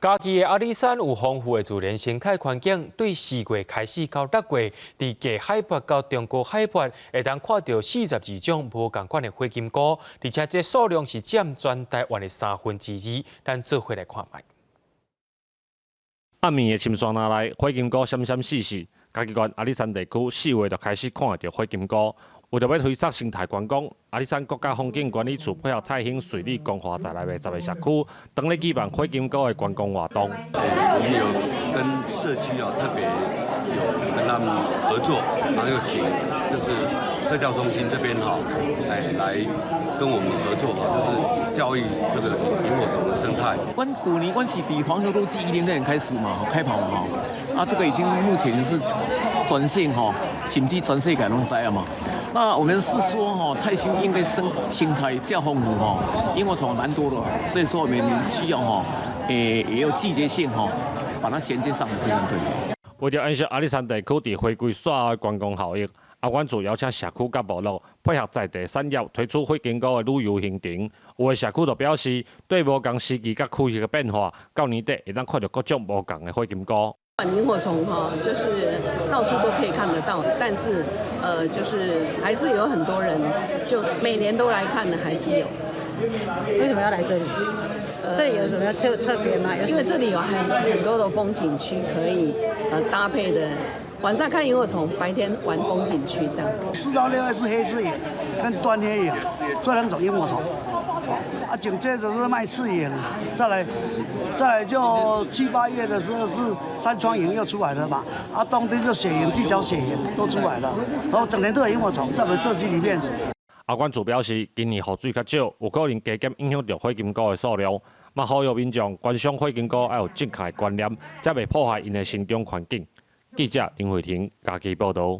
嘉义的阿里山有丰富的自然生态环境，对4月开始到6月，伫低海拔到中高海拔，会当看到42种无同款的火金菇，而且这数量是占全台湾的2/3。咱做伙来看卖。暗暝的深山林内，火金菇闪闪四四。嘉义县阿里山地区4月就开始看得到火金菇。为着要推广生态观光，阿里山国家风景管理处配合泰兴水利工化在内的10个社区，当咧举办火金菇的观光活动。我们有跟社区特别有跟他们合作，然后又请就是特教中心这边来跟我们合作就是教育那个萤火虫的生态。古年是伫黄河路是10年开始嘛开跑嘛这个已经目前是全县甚至全世界拢知啊嘛。那我们是说泰兴应该生态较丰富萤火虫蛮多的，所以说我们需要也有季节性把它衔接上是很对的。为了延续阿里山地区伫回归煞的观光效益，阿管处邀请社区甲部落配合在地产业推出火金菇的旅游行程。有的社区就表示，对无同时期甲区域的变化，到年底会当看到各种无同的火金菇。萤火虫就是到处都可以看得到，但是就是还是有很多人就每年都来看的，还是有。为什么要来这里？这里有什么特别吗？因为这里有很多的风景区可以搭配的，晚上看萤火虫，白天玩风景区这样子。4到6月是黑翅眼跟端黑眼这2种萤火虫。紧接着是麦翅萤，再来就7、8月的时候是山窗萤又出来了嘛，冬天就雪萤、巨角雪萤都出来了，然后整年都有萤火虫在我们社区里面。阿管处表示，今年雨水较少，有可能加减影响到火金菇的数量，嘛呼吁民众观赏火金菇要有正确的观念，才袂破坏因的生长环境。记者林慧婷，嘉义报道。